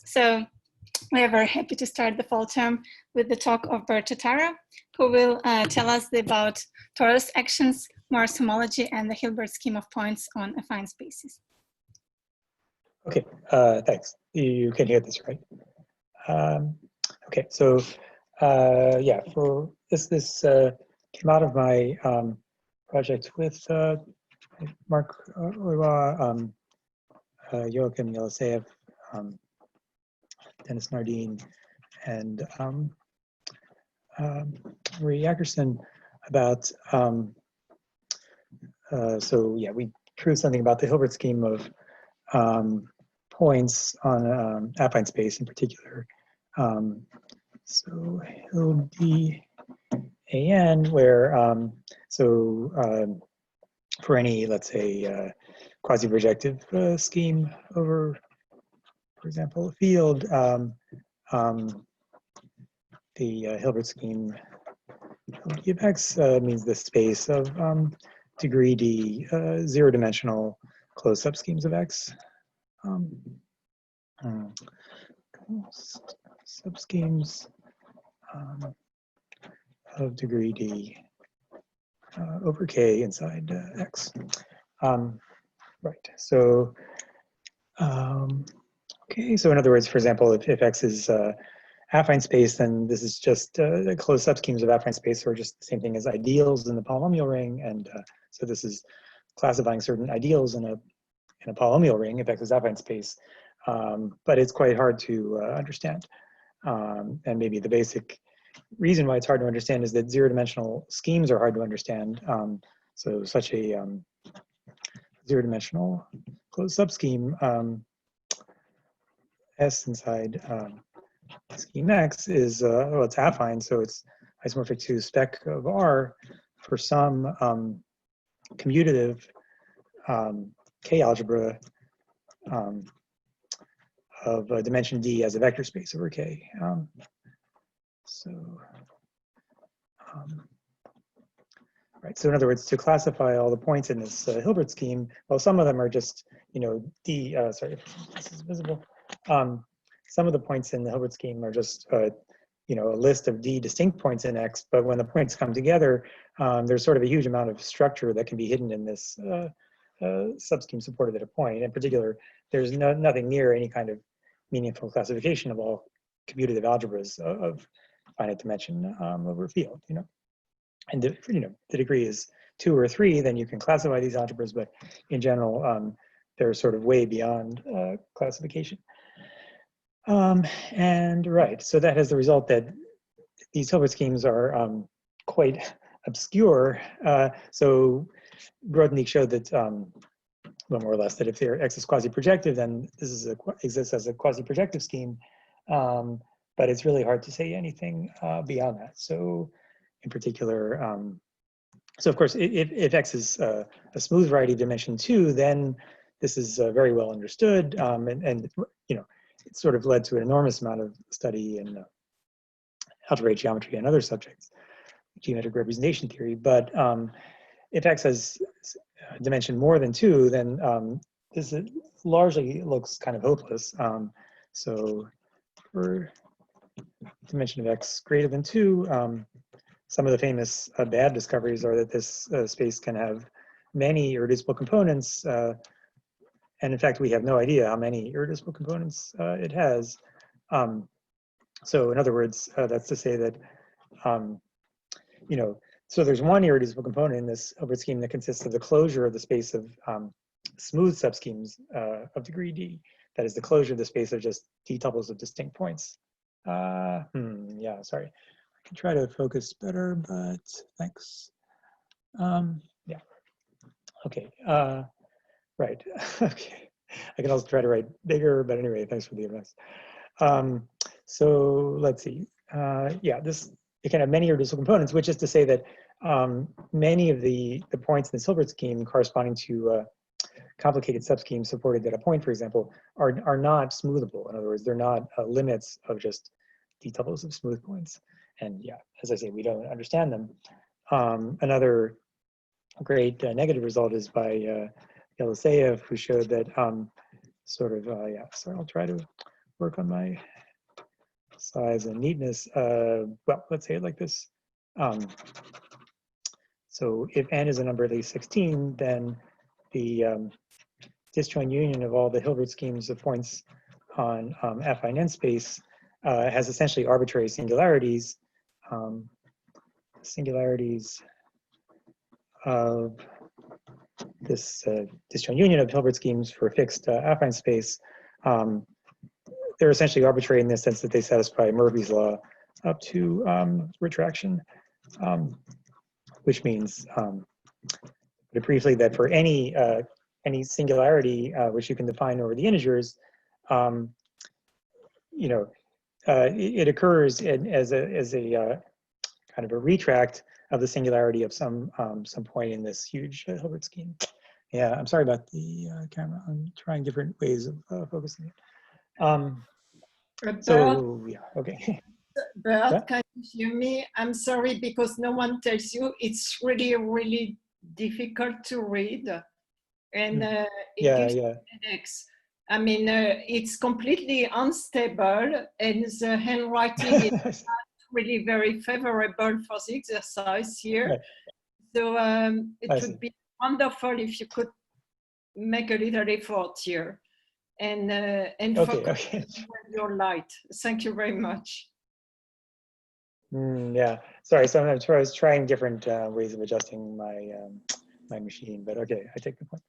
So we are very happy to start the fall term with the talk of Burt Totaro, who will tell us about Torus actions, Morse homology, and the Hilbert scheme of points on affine spaces. Okay, thanks. You can hear this, right? Okay, so yeah, for this came out of my project with Mark Oiwa, Joachim Yeliseyev, Dennis Nardine, and Marie Ackerson about, so yeah, we proved something about the Hilbert scheme of points on affine space in particular. So Hilb-an, where, for any, let's say, quasi-projective scheme over, for example, a field, the Hilbert scheme of X means the space of degree D zero-dimensional closed subschemes of X. Subschemes of degree D over K inside X. Right, so, okay, so in other words, for example, if X is affine space, then this is just the closed subschemes of affine space are just the same thing as ideals in the polynomial ring, and so this is classifying certain ideals in a polynomial ring if X is affine space, but it's quite hard to understand. And maybe the basic reason why it's hard to understand is that zero-dimensional schemes are hard to understand. So such a zero-dimensional closed subscheme S inside scheme X is, well, it's affine, so it's isomorphic to spec of R for some commutative K algebra of dimension D as a vector space over K. Right, so in other words, to classify all the points in this Hilbert scheme, well, some of them are just, you know, D, sorry if this is visible. Some of the points in the Hilbert scheme are just, you know, a list of D distinct points in X, but when the points come together, there's sort of a huge amount of structure that can be hidden in this subscheme supported at a point. In particular, there's nothing near any kind of meaningful classification of all commutative algebras of finite dimension over a field, you know. And you know, the degree is 2 or 3, then you can classify these algebras, but in general, they're sort of way beyond classification. And right, so that has the result that these Hilbert schemes are quite obscure. So Brodnik showed that, well, more or less, that if their X is quasi-projective, then this is exists as a quasi-projective scheme. But it's really hard to say anything beyond that. So in particular, so of course, if X is a smooth variety of dimension 2, then this is very well understood. And you know, it sort of led to an enormous amount of study in algebraic geometry and other subjects, geometric representation theory. But if X has dimension more than 2, then this largely looks kind of hopeless. So for dimension of X greater than 2, some of the famous bad discoveries are that this space can have many irreducible components. And in fact, we have no idea how many irreducible components it has. So in other words, that's to say that, you know, so there's one irreducible component in this Hilbert scheme that consists of the closure of the space of smooth subschemes of degree D. That is the closure of the space of just D tuples of distinct points. Yeah, sorry. I can try to focus better, but thanks. Yeah, okay. Right, okay. I can also try to write bigger, but anyway, thanks for the advice. So let's see. Yeah, it can have many irreducible components, which is to say that many of the points in this Hilbert scheme corresponding to complicated subschemes supported at a point, for example, are not smoothable. In other words, they're not limits of just D tuples of smooth points. And yeah, as I say, we don't understand them. Another great negative result is by Yeliseyev, who showed that yeah, so I'll try to work on my size and neatness. Well, let's say it like this. So if n is a number at least 16, then the disjoint union of all the Hilbert schemes of points on affine n space has essentially arbitrary singularities. Singularities of this disjoint union of Hilbert schemes for a fixed affine space. They're essentially arbitrary in the sense that they satisfy Murphy's law up to retraction, which means, briefly, that for any singularity which you can define over the integers, it occurs as a kind of a retract of the singularity of some point in this huge Hilbert scheme. Yeah, I'm sorry about the camera. I'm trying different ways of focusing it. So yeah, okay. Burt, Yeah? can you hear me? I'm sorry because no one tells you it's really, really difficult to read, and it gives headaches. I mean, it's completely unstable, and the handwriting is not really very favorable for the exercise here. Right. So it would be wonderful if you could make a little effort here and focus on your light. Thank you very much. Yeah, sorry. So I was trying different ways of adjusting my my machine, but okay, I take the point.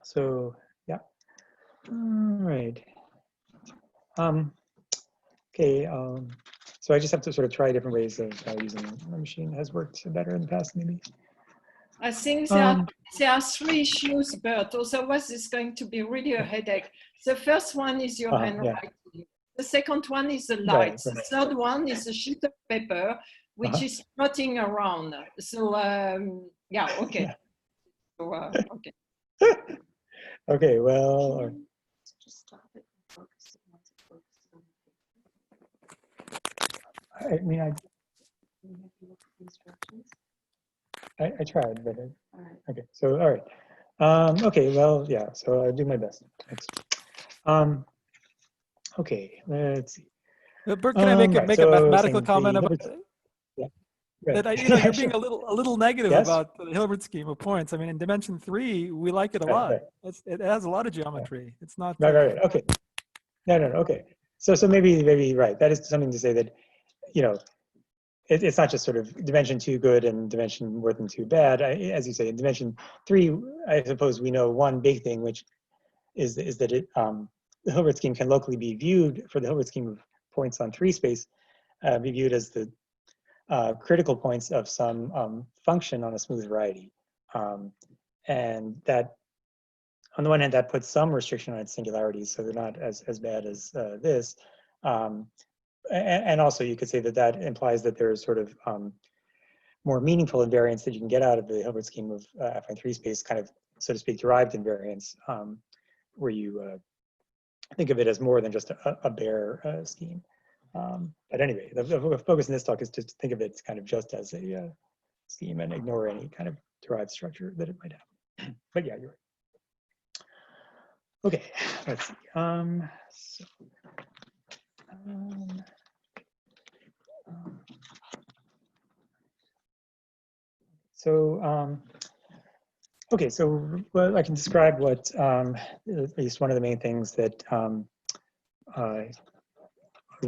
So yeah, all right. Okay. So I just have to sort of try different ways of using my machine. Has worked better in the past, maybe. I think there are three issues, Burt. Otherwise, it's going to be really a headache. The first one is your handwriting. Yeah. The second one is the light. Right. The third one is a sheet of paper, which is floating around. So yeah, okay. Yeah. So, okay. Okay, well. Just stop it and focus on I mean, you have to look at the instructions. I tried, but all right. Okay. So all right. Okay. Well, yeah. So I'll do my best. Thanks. Okay. Let's see. Burt, can I make a mathematical comment about it? Yeah. Right. That you're being a little negative about the Hilbert scheme of points. I mean, in dimension 3, we like it a lot. Right. It has a lot of geometry. It's not. Right. Okay. No. Okay. So maybe right. That is something to say that, it's not just sort of dimension 2 good and dimension more than 2 bad. As you say, in dimension 3, I suppose we know one big thing, which is that the Hilbert scheme can locally be viewed for the Hilbert scheme of points on 3 space, be viewed as the critical points of some function on a smooth variety, and that, on the one hand, that puts some restriction on its singularities, so they're not as bad as this. And also, you could say that implies that there's sort of more meaningful invariance that you can get out of the Hilbert scheme of affine 3 space, kind of, so to speak, derived invariance, where you think of it as more than just a bare scheme. But anyway, the focus in this talk is to think of it kind of just as a scheme and ignore any kind of derived structure that it might have. But yeah, you're right. Okay, let's see. Okay, so well, I can describe what at least one of the main things that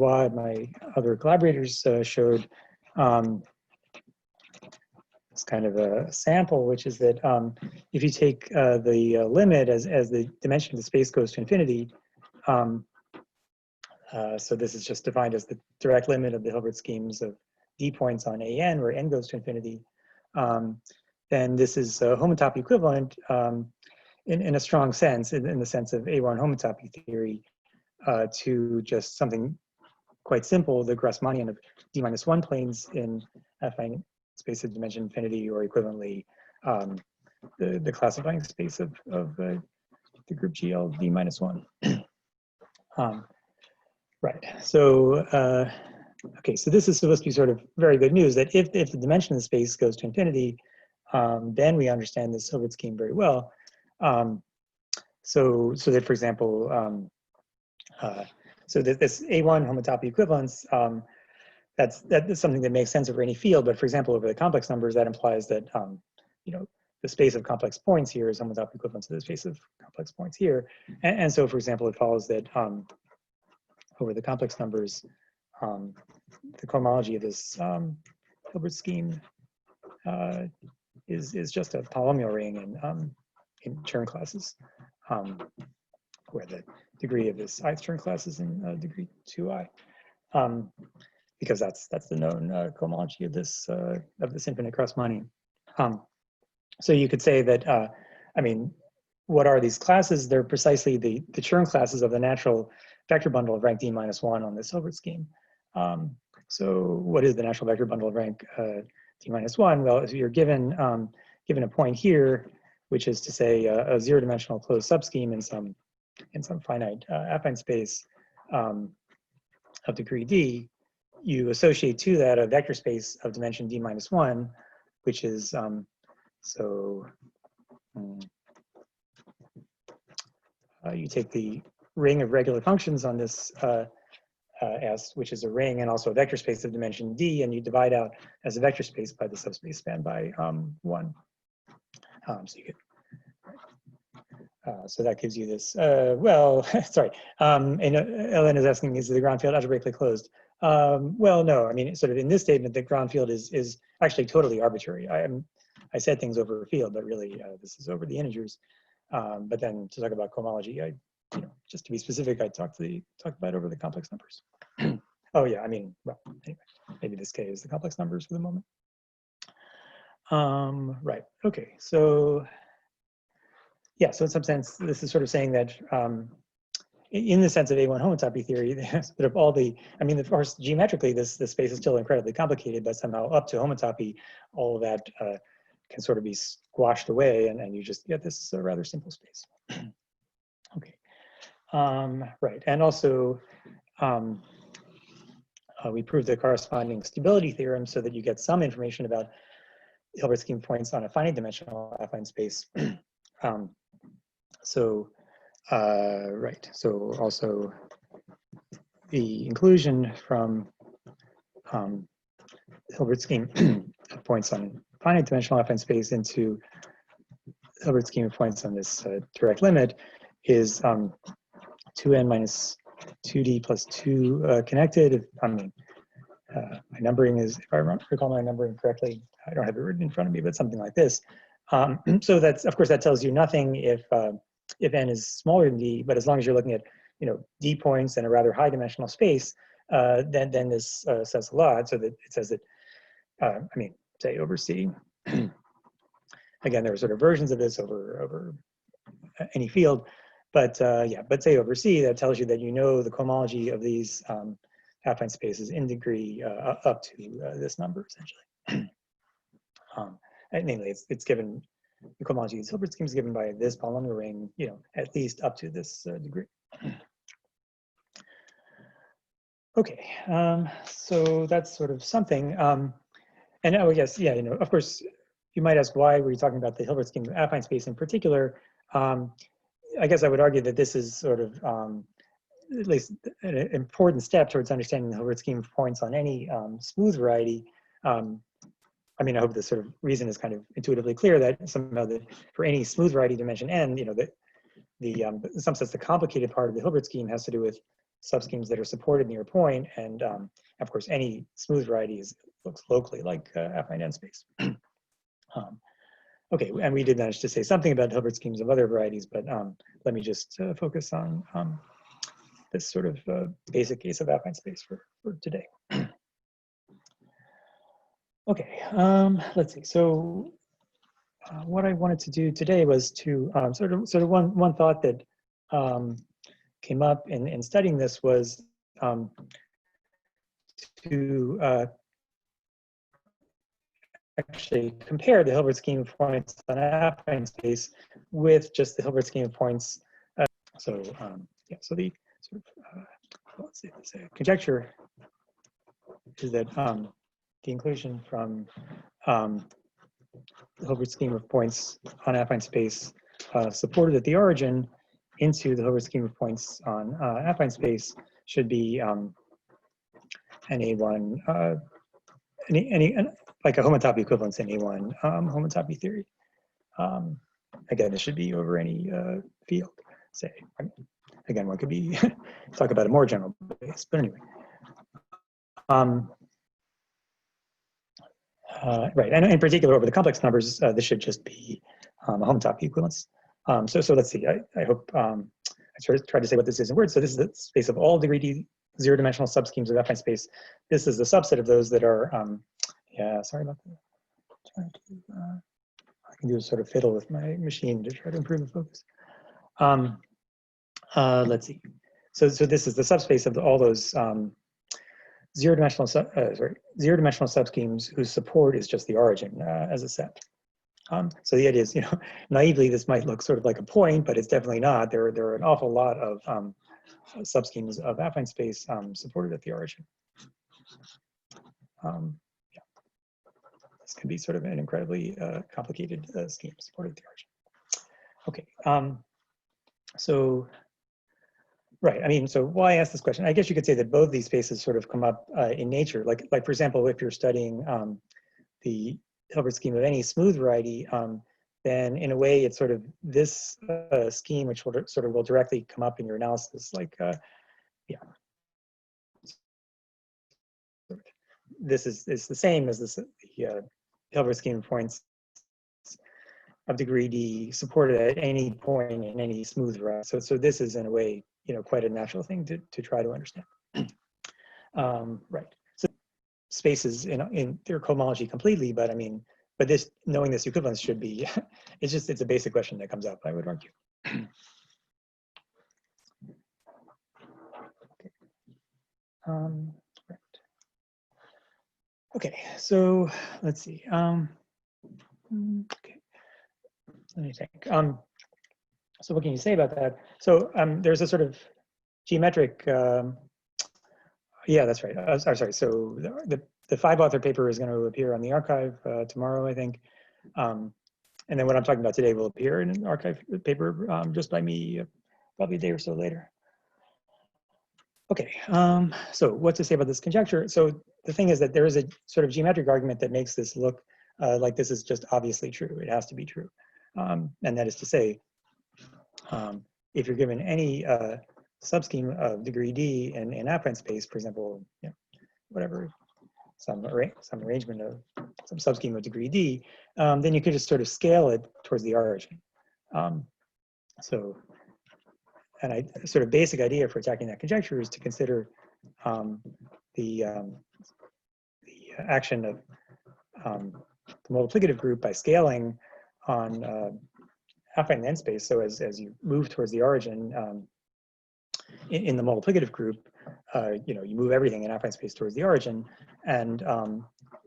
my other collaborators showed. It's kind of a sample, which is that if you take the limit as the dimension of the space goes to infinity, so this is just defined as the direct limit of the Hilbert schemes of d points on an, where n goes to infinity, then this is a homotopy equivalent in a strong sense, in the sense of A1 homotopy theory, to just something quite simple, the Grassmannian of d-1 planes in affine space of dimension infinity, or equivalently the classifying space of the group GL d-1. Right. So okay. So this is supposed to be sort of very good news, that if the dimension of the space goes to infinity, then we understand this Hilbert scheme very well. So that, for example, So this A1 homotopy equivalence, that's something that makes sense over any field. But for example, over the complex numbers, that implies that the space of complex points here is homotopy equivalent to the space of complex points here. And so, for example, it follows that over the complex numbers, the cohomology of this Hilbert scheme is just a polynomial ring in Chern classes, where the degree of this ith Chern class is in degree 2i, because that's the known cohomology of this infinite cross mining. So you could say that I mean, what are these classes? They're precisely the Chern classes of the natural vector bundle of rank d-1 on this Hilbert scheme. So what is the natural vector bundle of rank d-1? Well, if you're given a point here, which is to say a zero-dimensional closed subscheme in some finite affine space of degree d, you associate to that a vector space of dimension d-1, which is you take the ring of regular functions on this S, which is a ring and also a vector space of dimension d, and you divide out as a vector space by the subspace spanned by 1. So you get, so that gives you this. Well, sorry. And Ellen is asking, is the ground field algebraically closed? Well, no. I mean, sort of in this statement, the ground field is actually totally arbitrary. I said things over a field, but really this is over the integers. But then to talk about cohomology, just to be specific, I talk about over the complex numbers. Oh yeah, I mean, well, anyway, maybe this K is the complex numbers for the moment. Right. Okay. So yeah. So in some sense, this is sort of saying that in the sense of A1 homotopy theory, but of all the, I mean, of course, geometrically, this space is still incredibly complicated, but somehow up to homotopy, all of that can sort of be squashed away, and you just get this rather simple space. Okay. Right. And also, we proved the corresponding stability theorem so that you get some information about Hilbert scheme points on a finite dimensional affine space. Right. So also the inclusion from Hilbert scheme of points on finite dimensional affine space into Hilbert scheme of points on this direct limit is 2n minus 2d plus 2 connected. I mean, my numbering is, if I recall my numbering correctly, I don't have it written in front of me, but something like this. So that's, of course, that tells you nothing if n is smaller than d, but as long as you're looking at d points in a rather high dimensional space, then this says a lot. So that it says that I mean, say over C. Again, there are sort of versions of this over any field, but yeah, but say over C, that tells you that the cohomology of these affine spaces in degree up to this number essentially. Namely, it's given, the cohomology of this Hilbert scheme is given by this polynomial ring, at least up to this degree. Okay, so that's sort of something. And I guess, yeah, of course, you might ask why were you talking about the Hilbert scheme of affine space in particular. I guess I would argue that this is sort of at least an important step towards understanding the Hilbert scheme of points on any smooth variety. I mean, I hope this sort of reason is kind of intuitively clear that somehow that for any smooth variety dimension n, in some sense the complicated part of the Hilbert scheme has to do with subschemes that are supported near a point, and of course any smooth variety looks locally like affine n space. Okay, and we did manage to say something about Hilbert schemes of other varieties, but let me just focus on this sort of basic case of affine space for today. Okay, let's see. So what I wanted to do today was to sort of one thought that came up in studying this was to actually compare the Hilbert scheme of points on affine space with just the Hilbert scheme of points. Yeah, so the sort of let's say conjecture is that the inclusion from the Hilbert scheme of points on affine space supported at the origin into the Hilbert scheme of points on affine space should be an A1, like a homotopy equivalence in A1 homotopy theory. Again, this should be over any field, say. Again, one could be talk about a more general base, but anyway. Right, and in particular over the complex numbers, this should just be a homotopy equivalence. So let's see. I hope I tried to say what this is in words. So this is the space of all degree D zero-dimensional subschemes of affine space. This is the subset of those that are. Yeah, sorry about that. I can do a sort of fiddle with my machine to try to improve the focus. Let's see. So this is the subspace of all those zero-dimensional subschemes whose support is just the origin as a set. So the idea is, naively this might look sort of like a point, but it's definitely not. There are an awful lot of subschemes of affine space supported at the origin. Yeah. This can be sort of an incredibly complicated scheme supported at the origin. Okay. So. Right. I mean, so why ask this question? I guess you could say that both these spaces sort of come up in nature. Like for example, if you're studying the Hilbert scheme of any smooth variety, then in a way it's sort of this scheme which will directly come up in your analysis. Like, yeah, this is the same as the Hilbert scheme of points of degree D supported at any point in any smooth variety. So this is in a way, quite a natural thing to try to understand. Right. So spaces in their homology completely, but I mean, but this knowing this equivalence should be, it's a basic question that comes up, I would argue. Okay. Right. Okay. So let's see. Okay. Let me think. So what can you say about that? So there's a sort of geometric, yeah, that's right. Sorry. So the 5-author paper is going to appear on the archive tomorrow, I think. And then what I'm talking about today will appear in an archive paper just by me probably a day or so later. Okay, so what to say about this conjecture? So the thing is that there is a sort of geometric argument that makes this look like this is just obviously true. It has to be true. And that is to say, if you're given any subscheme of degree D in affine space, for example, whatever, some arrangement of some subscheme of degree D, then you could just sort of scale it towards the origin. So, and a sort of basic idea for attacking that conjecture is to consider the action of the multiplicative group by scaling on affine n space. So as you move towards the origin in the multiplicative group, you move everything in affine space towards the origin, and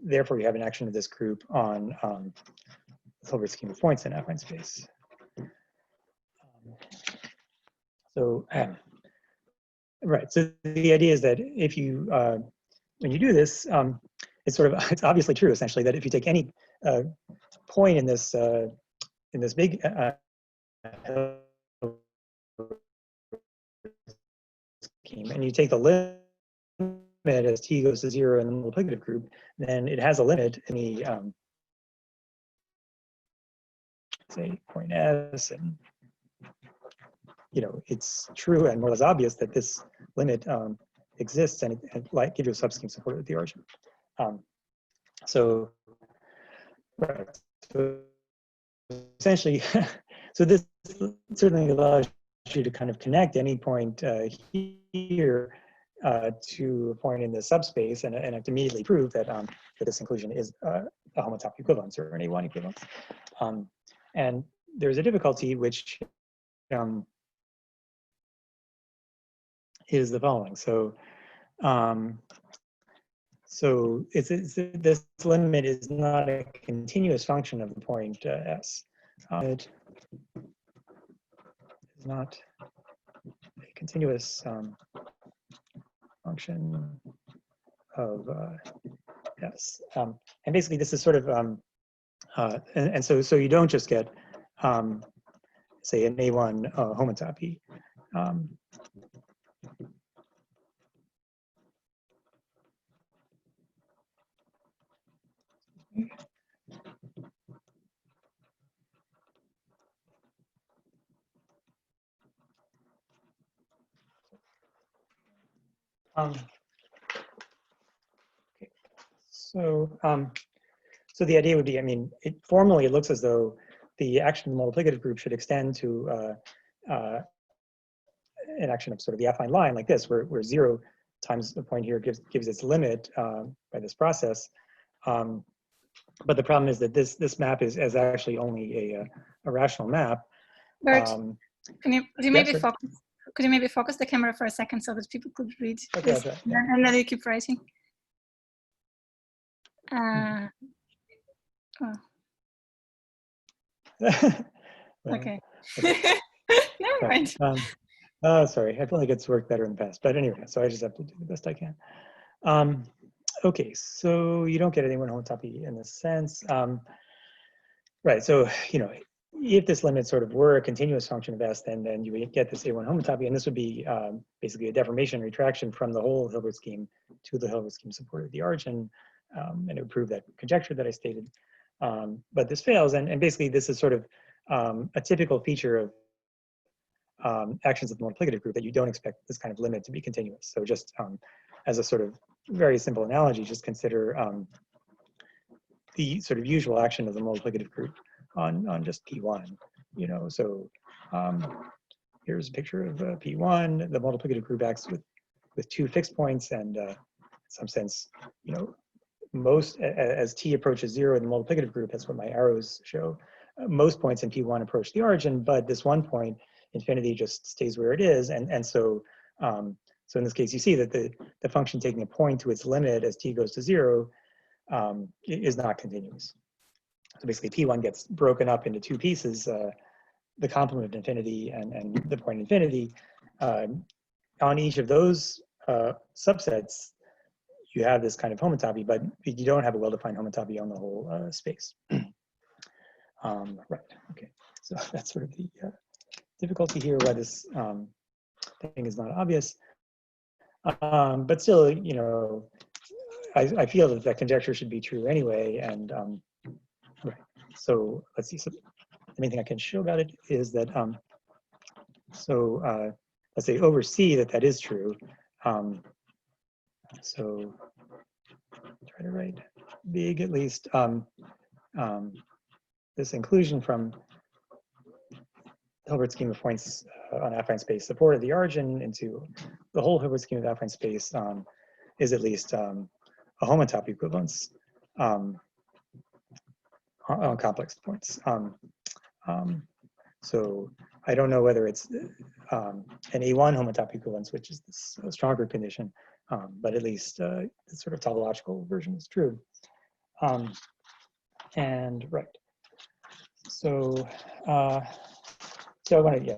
therefore you have an action of this group on the Hilbert scheme of points in affine space. Right. So the idea is that if you when you do this, it's obviously true essentially that if you take any point in this big scheme and you take the limit as t goes to 0 in the multiplicative group, then it has a limit in the say point s, and it's true and more or less obvious that this limit exists, and it like gives you a subscheme supported at the origin. So, right. So essentially, so this certainly allows you to kind of connect any point here to a point in the subspace, and to immediately prove that that this inclusion is a homotopy equivalence or an A1 equivalence. And there's a difficulty which is the following. So, this limit is not a continuous function of the point s. It is not a continuous function of s. And basically, this is sort of, and so you don't just get say, an A1 homotopy. Okay. So the idea would be, I mean, formally it looks as though the action of the multiplicative group should extend to an action of sort of the affine line like this, where 0 times the point here gives its limit by this process. But the problem is that this map is actually only a rational map. Burt, could you maybe sure. focus? Could you maybe focus the camera for a second so that people could read this, Yeah. and then you keep writing? Oh. Okay. Never mind. Sorry, I feel like it's worked better in the past, but anyway, so I just have to do the best I can. Okay, so you don't get any one homotopy in this sense. Right, so, you know, if this limit sort of were a continuous function of S, then you would get this A1 homotopy, and this would be basically a deformation retraction from the whole Hilbert scheme to the Hilbert scheme supported the origin, and it would prove that conjecture that I stated. But this fails, and basically this is sort of a typical feature of actions of the multiplicative group, that you don't expect this kind of limit to be continuous. So just as a sort of very simple analogy, just consider the sort of usual action of the multiplicative group on just P1, you know. So here's a picture of P1. The multiplicative group acts with 2 fixed points, and in some sense, you know, most as T approaches 0 in the multiplicative group, that's what my arrows show. Most points in P1 approach the origin, but this one point, infinity, just stays where it is, and so so in this case, you see that the function taking a point to its limit as T goes to 0 is not continuous. So basically, P1 gets broken up into 2 pieces, the complement of infinity and the point infinity. On each of those subsets, you have this kind of homotopy, but you don't have a well-defined homotopy on the whole space. Right, okay. So that's sort of the difficulty here, why this thing is not obvious. But still, you know, I feel that conjecture should be true anyway, and right. So let's see. So the main thing I can show about it is that let's say over C that is true. So try to write big at least. This inclusion from Hilbert scheme of points on affine space supported the origin into the whole Hilbert scheme of affine space is at least a homotopy equivalence on complex points. So I don't know whether it's an A1 homotopy equivalence, which is this stronger condition, but at least the sort of tautological version is true. And right. So so I want to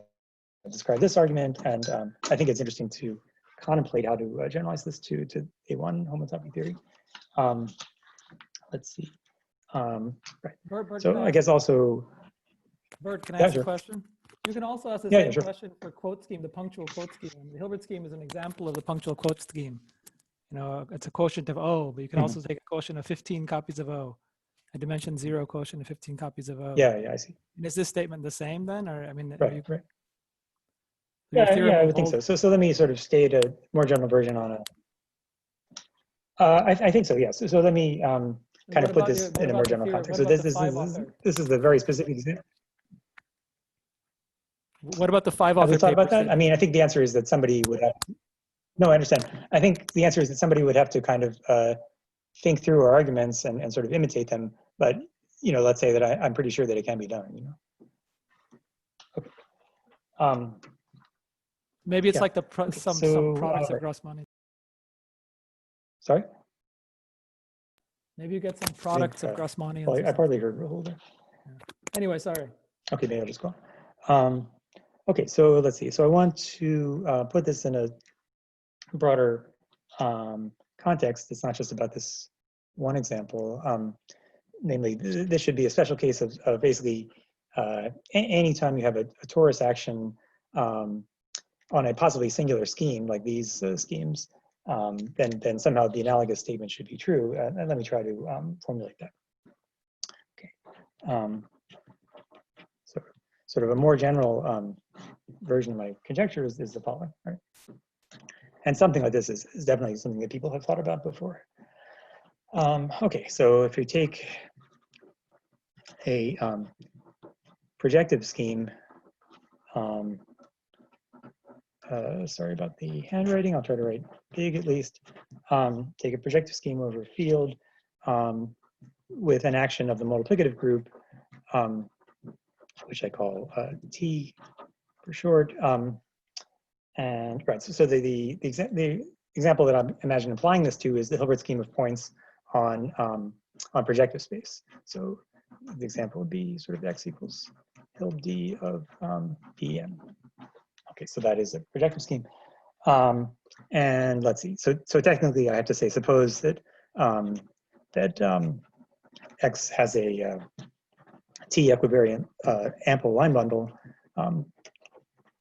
describe this argument, and I think it's interesting to contemplate how to generalize this to A1 homotopy theory. Let's see. Right. Burt, so I guess also. Burt, can I ask a question? You can also ask the same question for quote scheme, the punctual quote scheme. The Hilbert scheme is an example of the punctual quote scheme. You know, it's a quotient of O, but you can also take a quotient of 15 copies of O. A dimension 0 quotient of 15 copies of O. Yeah, I see. And is this statement the same then, or I mean, right. Yeah, I would think so. So let me sort of state a more general version on it. I think so. Yes. So let me kind of put this in a more general context. So this is the very specific example. What about the 5 author? Have we thought about that? I mean, I think the answer is that somebody would have. No, I understand. I think the answer is that somebody would have to kind of think through our arguments and sort of imitate them. But you know, let's say that I'm pretty sure that it can be done. You know. Okay. Maybe it's like the some products of Grossmani. Sorry. Maybe you get some products of Grossmani. Well, I partly heard Rahul there. Yeah. Anyway, sorry. Okay, maybe I'll just go on. Okay, so let's see. So I want to put this in a broader context. It's not just about this one example. Namely, this should be a special case of basically anytime you have a torus action on a possibly singular scheme like these schemes, then somehow the analogous statement should be true. And let me try to formulate that. Okay. So sort of a more general version of my conjecture is the following, right? And something like this is definitely something that people have thought about before. Okay, so if you take a projective scheme, sorry about the handwriting, I'll try to write big at least. Take a projective scheme over a field with an action of the multiplicative group, which I call T for short. And right, so the example that I'm imagining applying this to is the Hilbert scheme of points on projective space. So the example would be sort of x equals Hilb d of dm. Okay, so that is a projective scheme. And let's see. So technically, I have to say, suppose that x has a T equivariant ample line bundle,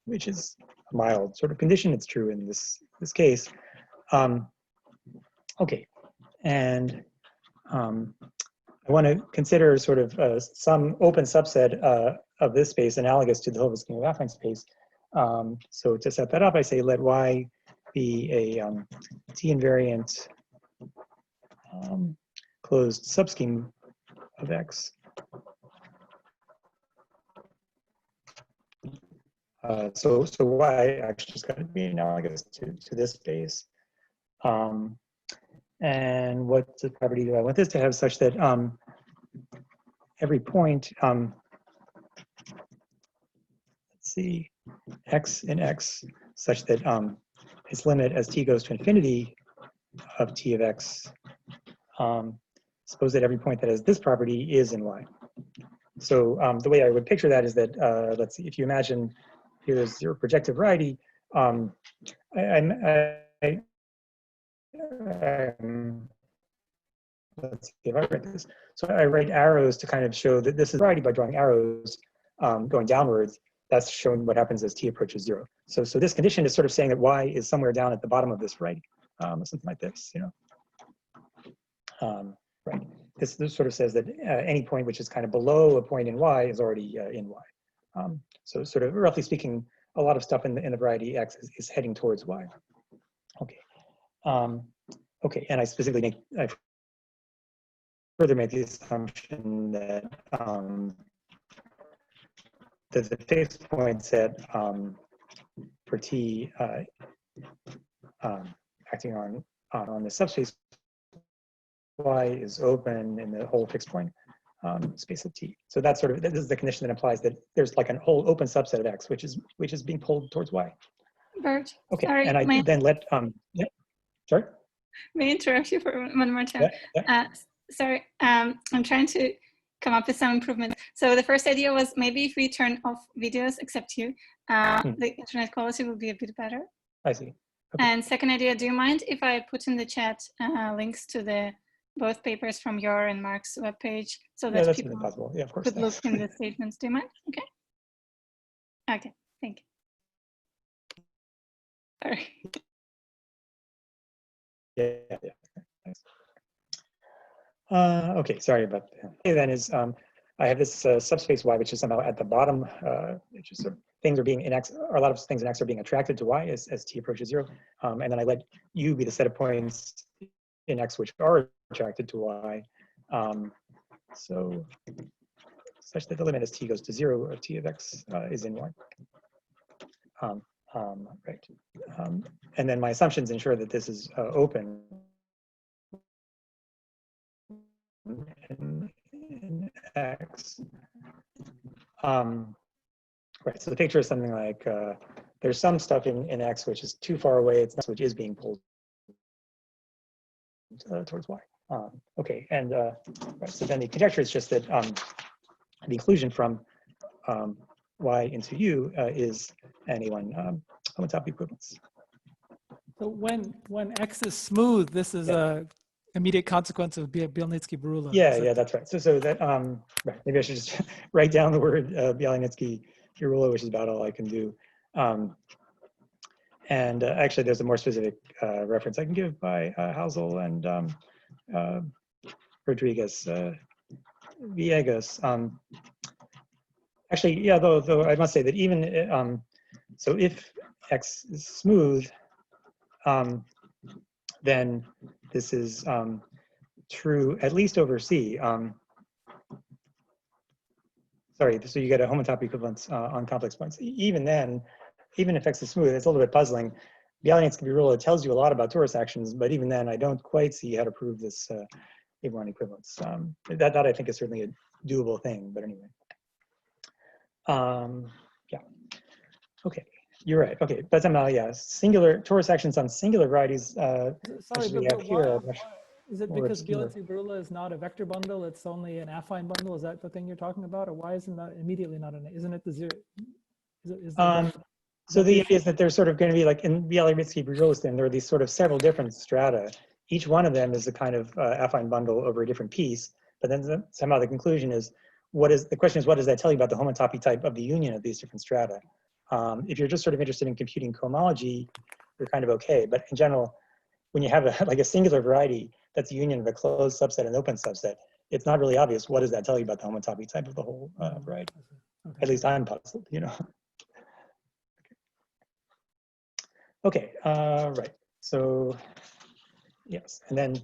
which is a mild sort of condition. It's true in this case. Okay, and I want to consider sort of some open subset of this space analogous to the Hilbert scheme of affine space. So to set that up, I say let Y be a T invariant closed subscheme of X. So Y actually is going to be analogous to this space. And what property do I want this to have such that every point, let's see, x in X, such that its limit as t goes to infinity of t of x, suppose that every point that has this property is in Y. So the way I would picture that is that, let's see, if you imagine here's your projective variety, let's see if I write this. So I write arrows to kind of show that this is variety by drawing arrows going downwards. That's showing what happens as t approaches 0. So this condition is sort of saying that Y is somewhere down at the bottom of this variety, something like this, you know. Right. This sort of says that any point which is kind of below a point in Y is already in Y. So sort of roughly speaking, a lot of stuff in the variety X is heading towards Y. Okay. Okay, and I specifically I further make the assumption that that the fixed point set for T acting on the subspace Y is open in the whole fixed point space of T. So that's sort of, this is the condition that implies that there's like a whole open subset of X, which is being pulled towards Y. Burt, okay, sorry, and I then let yeah, sorry. May I interrupt you for one more time? Yeah. Sorry, I'm trying to come up with some improvement. So the first idea was maybe if we turn off videos except you, the internet quality will be a bit better. I see. Okay. And second idea, do you mind if I put in the chat links to both papers from your and Mark's webpage so that people possible. Yeah, of course. could look in the statements? Do you mind? Okay. Okay, thank you. Sorry. Yeah. Thanks. Okay, sorry about that. Okay, then is I have this subspace Y, which is somehow at the bottom. Which is sort of things are being in X, or a lot of things in X are being attracted to Y as T approaches 0. And then I let U be the set of points in X which are attracted to Y. So such that the limit as T goes to 0 of T of X is in Y. Right. And then my assumptions ensure that this is open in X. Right, so the picture is something like there's some stuff in X which is too far away, which is being pulled towards Y. Okay, and right, so then the conjecture is just that the inclusion from Y into U is any one homotopy equivalence. So when X is smooth, this is a immediate consequence of Bielnitsky-Berula. Yeah, that's right. So that right. Maybe I should just write down the word Bielnitsky-Berula, which is about all I can do. And actually, there's a more specific reference I can give by Housel and Rodriguez Villegas. Actually, yeah, though I must say that even so, if X is smooth, then this is true at least over C. Sorry, so you get a homotopy equivalence on complex points. Even then, even if X is smooth, it's a little bit puzzling. Bielnitsky-Berula tells you a lot about torus actions, but even then, I don't quite see how to prove this A1 equivalence. That I think is certainly a doable thing, but anyway. Yeah. Okay, you're right. Okay, but somehow, yeah, singular torus actions on singular varieties. Sorry, but here why, is it because Bielnitsky-Berula is not a vector bundle? It's only an affine bundle. Is that the thing you're talking about, or why isn't that immediately not an? Isn't it the zero? So the idea is that there's sort of going to be like in Bielnitsky-Berula's thing, there are these sort of several different strata. Each one of them is a kind of affine bundle over a different piece. But then somehow the conclusion is, the question is, what does that tell you about the homotopy type of the union of these different strata? If you're just sort of interested in computing cohomology, you're kind of okay. But in general, when you have like a singular variety that's a union of a closed subset and open subset, it's not really obvious. What does that tell you about the homotopy type of the whole variety? Okay. At least I'm puzzled, you know. Okay, right. So yes, and then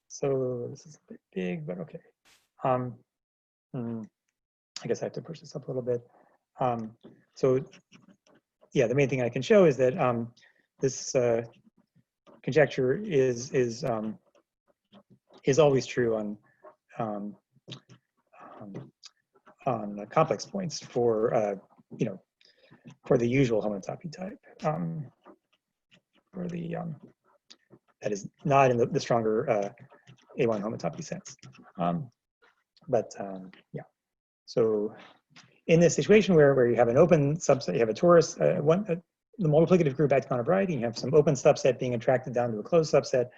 so this is a bit big, but okay. I guess I have to push this up a little bit. So yeah, the main thing I can show is that this conjecture is always true on complex points for you know, for the usual homotopy type. For the that is not in the stronger A1 homotopy sense. Yeah, so in this situation where you have an open subset, you have a torus, the multiplicative group acting on a variety, you have some open subset being attracted down to a closed subset.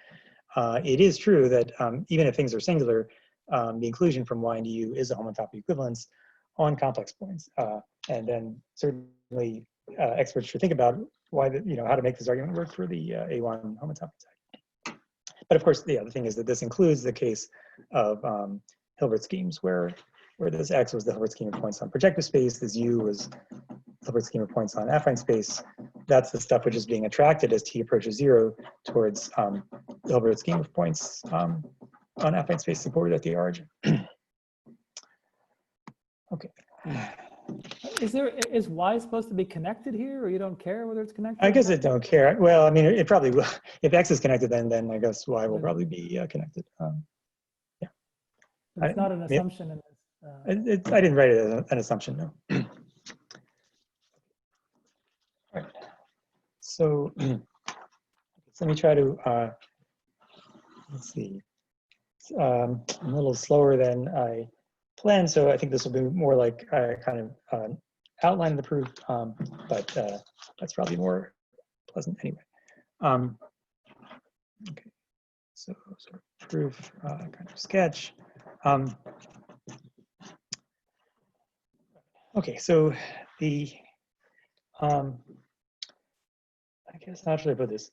It is true that even if things are singular, the inclusion from Y into U is a homotopy equivalence on complex points. And then certainly experts should think about why how to make this argument work for the A1 homotopy type. But of course, the other thing is that this includes the case of Hilbert schemes where this X was the Hilbert scheme of points on projective space, this U was the Hilbert scheme of points on affine space. That's the stuff which is being attracted as T approaches 0 towards the Hilbert scheme of points on affine space supported at the origin. Okay. Is Y supposed to be connected here, or you don't care whether it's connected? I guess I don't care. Well, I mean, it probably will. If X is connected, then I guess Y will probably be connected. Yeah. But it's not an assumption in this. I didn't write it as an assumption, no. All right. So let me try to, let's see. I'm a little slower than I planned, so I think this will be more like kind of outline the proof, but that's probably more pleasant anyway. Okay, so sort of proof, kind of sketch. Okay, so the, I guess how should I put this?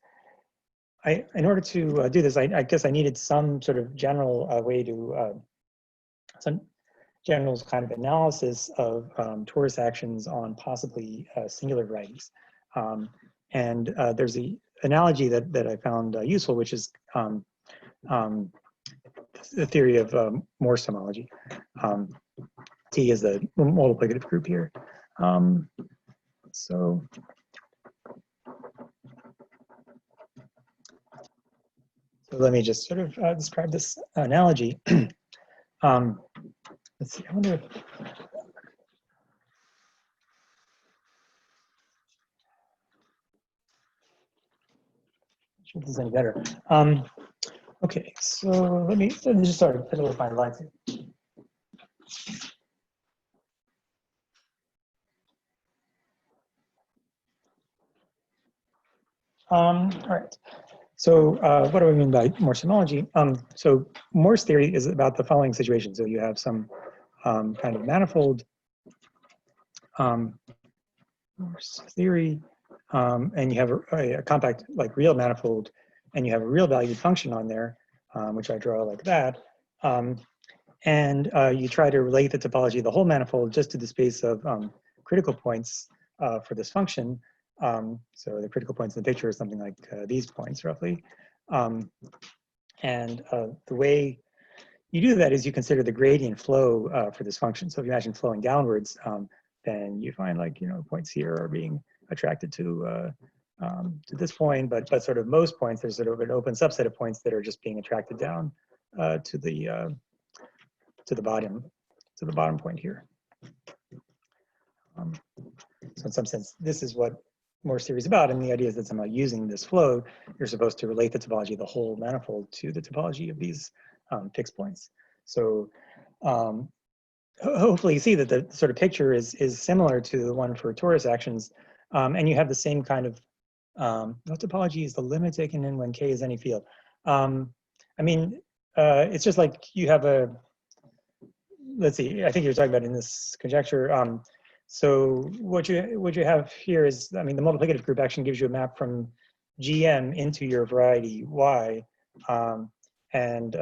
In order to do this, I guess I needed some sort of general way to, some general kind of analysis of torus actions on possibly singular varieties. And there's an analogy that I found useful, which is the theory of Morse homology. T is the multiplicative group here. So let me just sort of describe this analogy. Let's see, I wonder if this is any better. Okay, so let me just sort of fiddle with my lines here. All right, So what do we mean by Morse homology? So Morse theory is about the following situation. So you have some kind of manifold, Morse theory, and you have a compact, like real manifold, and you have a real valued function on there, which I draw like that. And you try to relate the topology of the whole manifold just to the space of critical points for this function. So the critical points in the picture are something like these points roughly. And the way you do that is you consider the gradient flow for this function. So if you imagine flowing downwards, then you find like, points here are being attracted to this point, but sort of most points, there's sort of an open subset of points that are just being attracted down to the bottom point here. So in some sense, this is what Morse theory is about, and the idea is that somehow using this flow, you're supposed to relate the topology of the whole manifold to the topology of these fixed points. So hopefully you see that the sort of picture is similar to the one for torus actions, and you have the same kind of what topology is the limit taken in when K is any field. I mean, it's just like you have a, let's see, I think you're talking about in this conjecture. So what you have here is, I mean, the multiplicative group action gives you a map from GM into your variety Y, and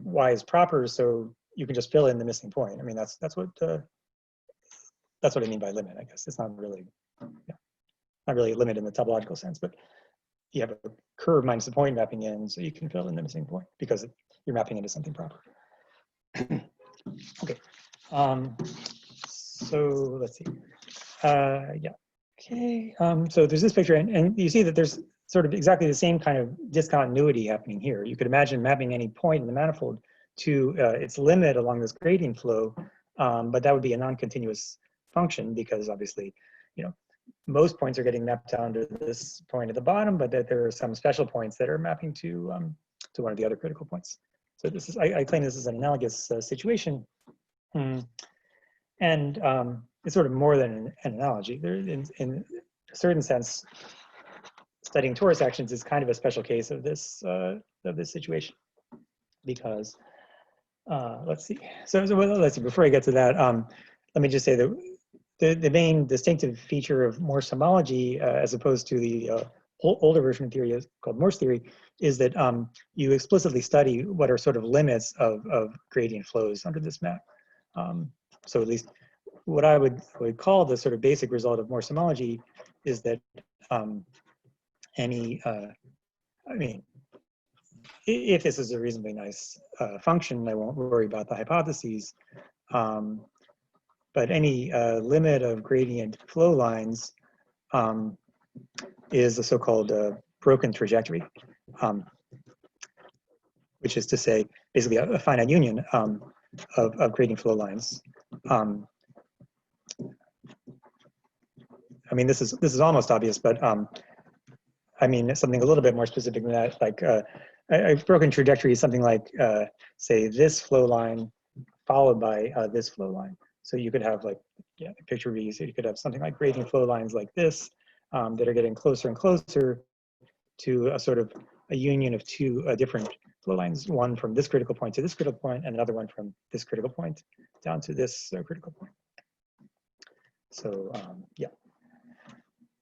Y is proper, so you can just fill in the missing point. I mean, that's what I mean by limit. I guess it's not really not really a limit in the topological sense, but you have a curve minus the point mapping in, so you can fill in the missing point because you're mapping into something proper. Okay. So let's see. Yeah. Okay. So there's this picture, and you see that there's sort of exactly the same kind of discontinuity happening here. You could imagine mapping any point in the manifold to its limit along this gradient flow, but that would be a non-continuous function because obviously, most points are getting mapped down to this point at the bottom, but that there are some special points that are mapping to one of the other critical points. So this is, I claim this is an analogous situation. And it's sort of more than an analogy. There, in a certain sense, studying torus actions is kind of a special case of this situation, because let's see. So let's see. Before I get to that, let me just say that the main distinctive feature of Morse homology, as opposed to the older version of theory called Morse theory, is that you explicitly study what are sort of limits of gradient flows under this map. So at least what I would call the sort of basic result of Morse homology is that I mean, if this is a reasonably nice function, I won't worry about the hypotheses. But any limit of gradient flow lines is a so-called broken trajectory, which is to say, basically a finite union of gradient flow lines. I mean, this is almost obvious, but I mean something a little bit more specific than that. Like a broken trajectory is something like, say, this flow line followed by this flow line. So you could have like, picture V. So you could have something like gradient flow lines like this that are getting closer and closer to a sort of a union of two different flow lines, one from this critical point to this critical point, and another one from this critical point down to this critical point. So yeah,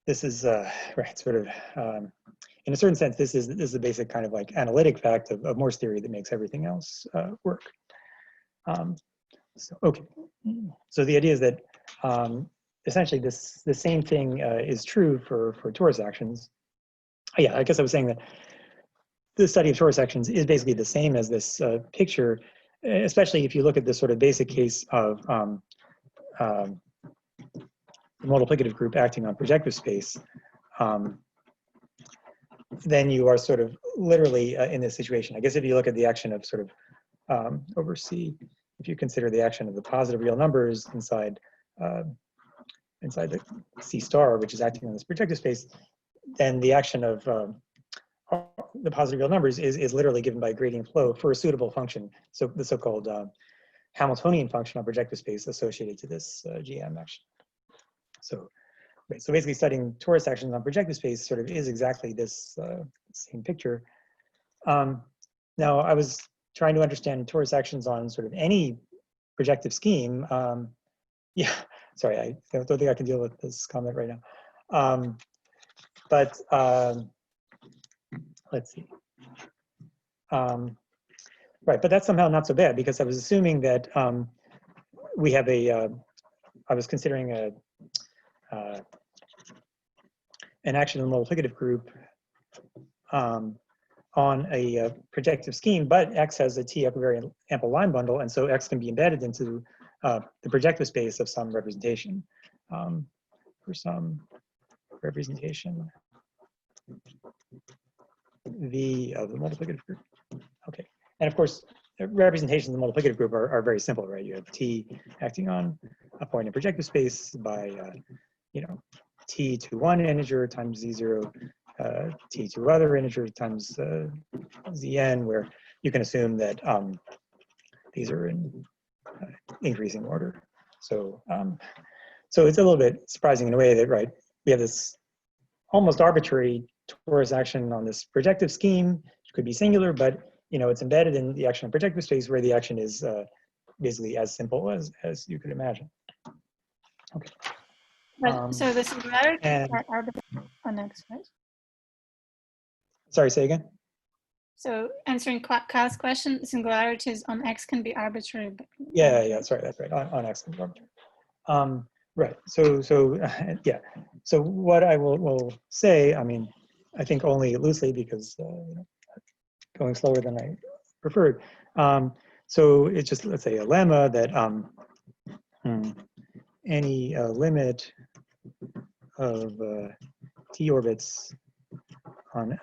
this is right, sort of in a certain sense, this is the basic kind of like analytic fact of Morse theory that makes everything else work. So okay, so the idea is that essentially the same thing is true for torus actions. Oh, yeah, I guess I was saying that the study of torus actions is basically the same as this picture, especially if you look at this sort of basic case of the multiplicative group acting on projective space. Then you are sort of literally in this situation. I guess if you look at the action of sort of over C, if you consider the action of the positive real numbers inside the C star, which is acting on this projective space, then the action of the positive real numbers is literally given by gradient flow for a suitable function. So the so-called Hamiltonian function on projective space associated to this GM action. So right, so basically studying torus actions on projective space sort of is exactly this same picture. Now, I was trying to understand torus actions on sort of any projective scheme. Yeah, sorry, I don't think I can deal with this comment right now. Let's see. Right, but that's somehow not so bad because I was assuming that we have I was considering an action in the multiplicative group on a projective scheme, but X has a T equivariant ample line bundle, and so X can be embedded into the projective space of some representation for some representation V of the multiplicative group. Okay, and of course, representations of the multiplicative group are very simple, right? You have T acting on a point in projective space by, you know, T to one integer times Z0, T to other integer times Zn, where you can assume that these are in increasing order. So, so it's a little bit surprising in a way that, right, we have this almost arbitrary torus action on this projective scheme, which could be singular, but you know, it's embedded in the action of projective space where the action is basically as simple as you could imagine. Okay. But, so the singularities and, are arbitrary on X, right? Sorry, say again? So answering Kyle's question, singularities on X can be arbitrary. Yeah, sorry, that's right, on X can be arbitrary. Right, so yeah. So what I will say, I mean, I think only loosely because, you know, going slower than I preferred. So it's just, let's say, a lemma that any limit of T orbits on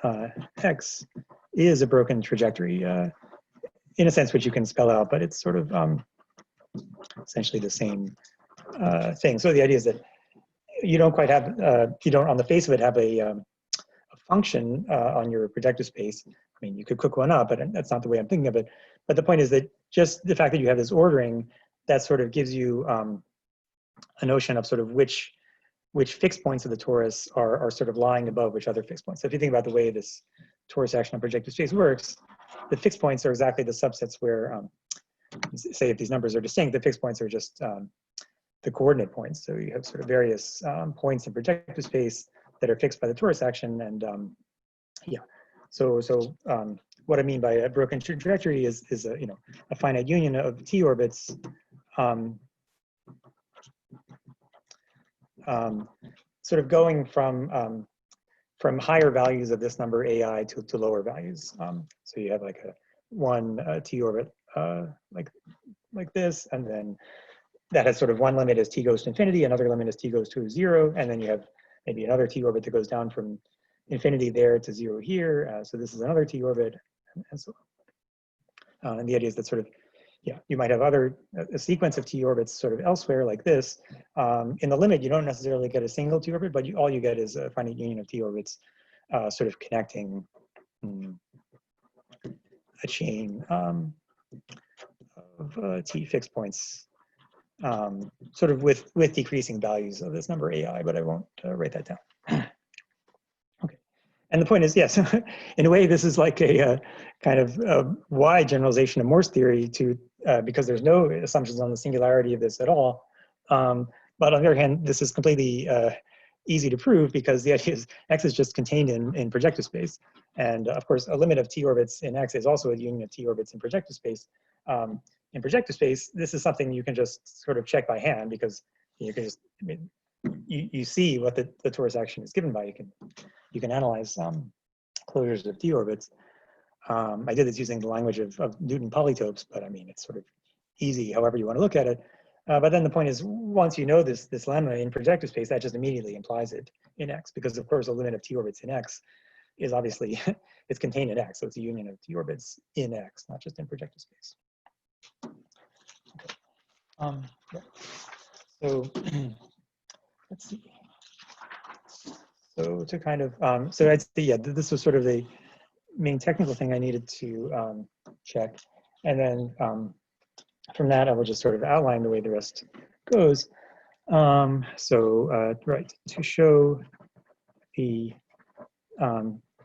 X is a broken trajectory in a sense which you can spell out, but it's sort of essentially the same thing. So the idea is that you don't quite have, you don't on the face of it have a function on your projective space. I mean, you could cook one up, but that's not the way I'm thinking of it. But the point is that just the fact that you have this ordering, that sort of gives you a notion of sort of which fixed points of the torus are sort of lying above which other fixed points. So if you think about the way this torus action on projective space works, the fixed points are exactly the subsets where, say if these numbers are distinct, the fixed points are just the coordinate points. So you have sort of various points in projective space that are fixed by the torus action, and yeah. So what I mean by a broken trajectory is a, you know, a finite union of T orbits sort of going from higher values of this number AI to lower values. So you have like one T orbit like this, and then that has sort of one limit as T goes to infinity, another limit as T goes to 0, and then you have maybe another T orbit that goes down from infinity there to 0 here. So this is another T orbit, and so on. And the idea is that sort of, yeah, you might have a sequence of T orbits sort of elsewhere like this. In the limit, you don't necessarily get a single T orbit, but all you get is a finite union of T orbits sort of connecting a chain of T fixed points sort of with decreasing values of this number AI, but I won't write that down. Okay, and the point is, yes, in a way, this is like a kind of wide generalization of Morse theory to because there's no assumptions on the singularity of this at all. But on the other hand, this is completely easy to prove because the idea is X is just contained in projective space. And of course, a limit of T orbits in X is also a union of T orbits in projective space. In projective space, this is something you can just sort of check by hand because you can just, I mean, you see what the torus action is given by. You can analyze closures of T orbits. I did this using the language of Newton polytopes, but I mean, it's sort of easy however you want to look at it. But then the point is, once you know this lemma in projective space, that just immediately implies it in X, because of course a limit of T orbits in X is obviously, it's contained in X, so it's a union of T orbits in X, not just in projective space. Okay. Yeah. So let's see. So to kind of, so I'd say, yeah, this was sort of the main technical thing I needed to check. And then from that, I will just sort of outline the way the rest goes. Right, to show the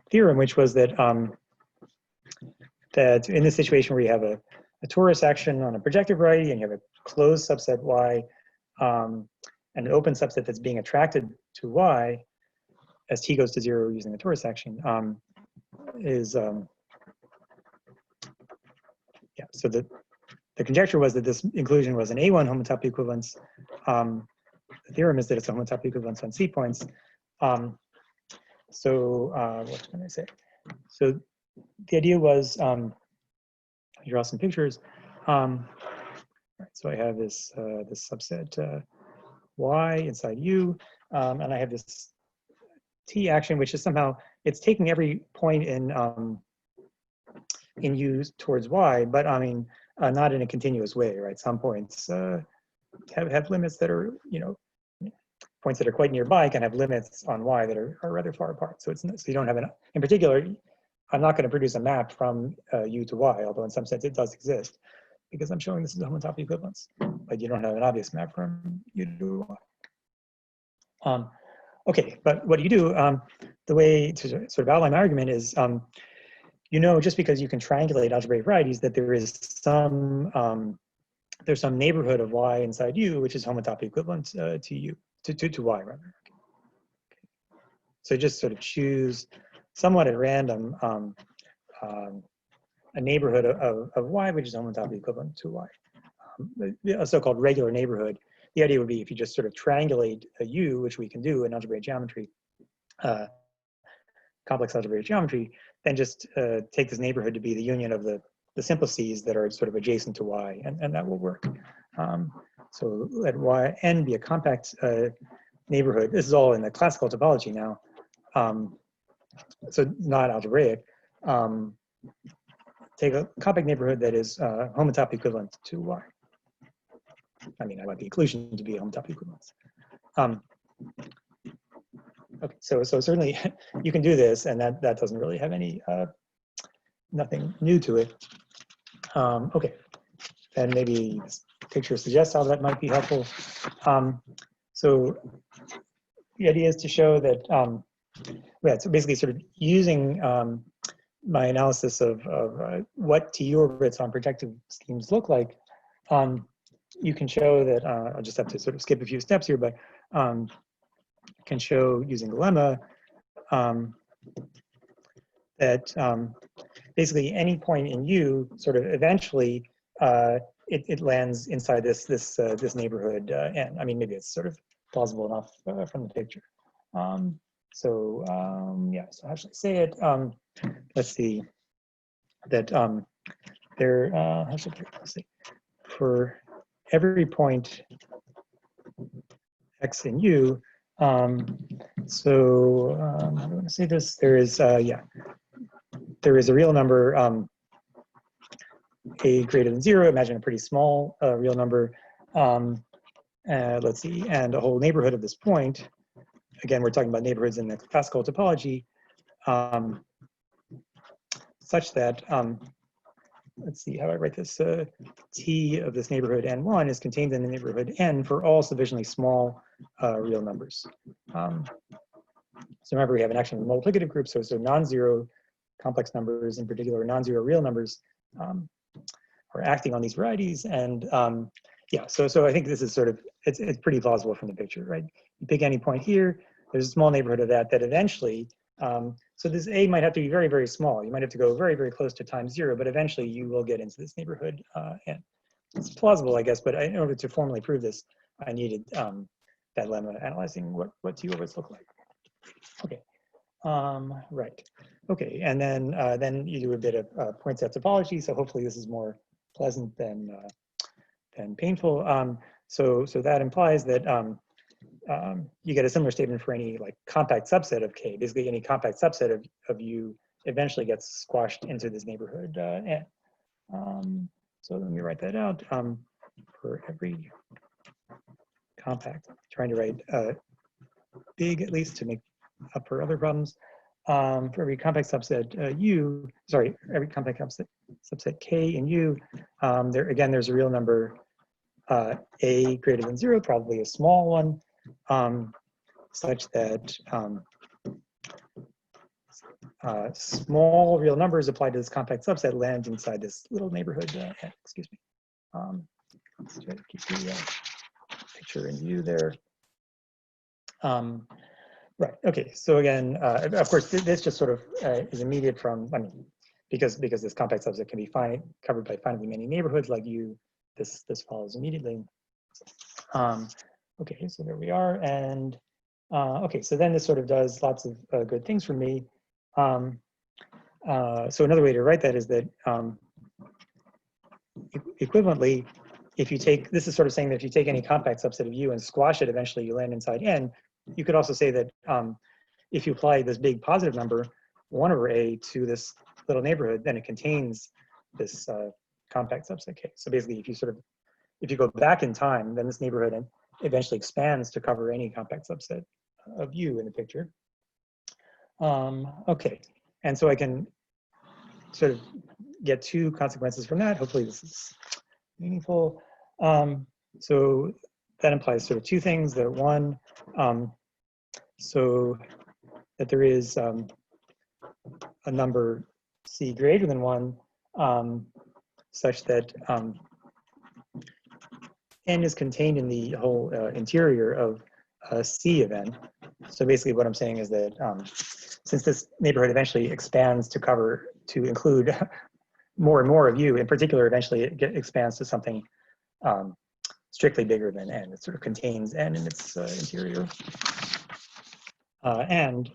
theorem, which was that that in this situation where you have a torus action on a projective variety and you have a closed subset Y and an open subset that's being attracted to Y as t goes to 0 using the torus action yeah. So the conjecture was that this inclusion was an A1 homotopy equivalence. The theorem is that it's a homotopy equivalence on C points. What can I say? So the idea was, draw some pictures. So I have this this subset Y inside U, and I have this T action, which is somehow it's taking every point in U towards Y, but I mean not in a continuous way, right? Some points have limits that are, points that are quite nearby can have limits on Y that are rather far apart. So so you don't have in particular, I'm not going to produce a map from U to Y, although in some sense it does exist, because I'm showing this is a homotopy equivalence, but you don't have an obvious map from U to Y. Okay, but what do you do? The way to sort of outline my argument is, just because you can triangulate algebraic varieties, that there is some there's some neighborhood of Y inside U which is homotopy equivalent to U to Y rather. So just sort of choose somewhat at random a neighborhood of Y which is homotopy equivalent to Y, a so-called regular neighborhood. The idea would be if you just sort of triangulate a U, which we can do in algebraic geometry, complex algebraic geometry, then just take this neighborhood to be the union of the simplices that are sort of adjacent to Y, and that will work. So let Yn be a compact neighborhood. This is all in the classical topology now, so not algebraic. Take a compact neighborhood that is homotopy equivalent to Y. I mean, I want the inclusion to be a homotopy equivalence. Okay, so certainly you can do this, and that doesn't really have any nothing new to it. Okay, and maybe this picture suggests how that might be helpful. So the idea is to show that so basically sort of using my analysis of what TU orbits on projective schemes look like. You can show that, I'll just have to sort of skip a few steps here, but can show using the lemma that basically any point in U sort of eventually it lands inside this neighborhood N. I mean, maybe it's sort of plausible enough from the picture. Yeah, so how should I say it? Let's see, that how should I say, for every point X in U, how do I want to say this? There is, there is a real number A greater than 0. Imagine a pretty small real number. Let's see, and a whole neighborhood of this point. Again, we're talking about neighborhoods in the classical topology, such that let's see how I write this. T of this neighborhood N1 is contained in the neighborhood N for all sufficiently small real numbers. So remember, we have an action of multiplicative group, so non-zero complex numbers, in particular non-zero real numbers, are acting on these varieties. And yeah, so I think this is sort of, it's pretty plausible from the picture, right? You pick any point here, there's a small neighborhood of that eventually, so this A might have to be very, very small. You might have to go very, very close to times 0, but eventually you will get into this neighborhood. And it's plausible, I guess, but in order to formally prove this, I needed that lemma analyzing what T orbits look like. Okay, right. Okay, and then you do a bit of point set topology. So hopefully this is more pleasant than painful. So that implies that you get a similar statement for any like compact subset of K. Basically, any compact subset of U eventually gets squashed into this neighborhood N. So let me write that out for every compact. I'm trying to write big at least to make up for other problems. For every compact subset every compact subset K in U, there's a real number a greater than 0, probably a small one, such that small real numbers applied to this compact subset land inside this little neighborhood. Excuse me. Let's try to keep the picture in view there. Right. Okay. So again, of course, this just sort of is immediate from, I mean, because this compact subset can be covered by finitely many neighborhoods like U. This follows immediately. Okay. So there we are. And okay. So then this sort of does lots of good things for me. So another way to write that is that equivalently, if you take, this is sort of saying that if you take any compact subset of U and squash it, eventually you land inside N. You could also say that if you apply this big positive number, 1 over A, to this little neighborhood, then it contains this compact subset K. So basically, if you go back in time, then this neighborhood eventually expands to cover any compact subset of U in the picture. Okay, and so I can sort of get 2 consequences from that. Hopefully this is meaningful. So that implies sort of 2 things. That one, so that there is a number C greater than 1 such that N is contained in the whole interior of C of N. So basically what I'm saying is that since this neighborhood eventually expands to include more and more of U, in particular, eventually it expands to something strictly bigger than N. It sort of contains N in its interior. And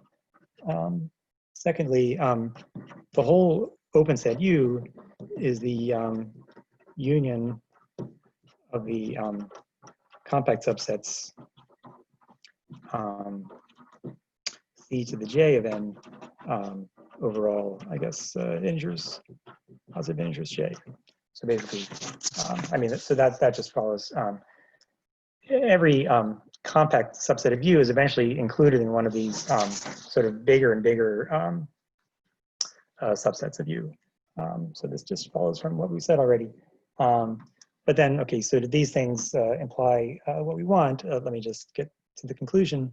secondly, the whole open set U is the union of the compact subsets C to the J of N overall, I guess, integers, positive integers J. So basically, I mean, so that just follows. Every compact subset of U is eventually included in one of these sort of bigger and bigger subsets of U. So this just follows from what we said already. But then, okay, so do these things imply what we want? Let me just get to the conclusion.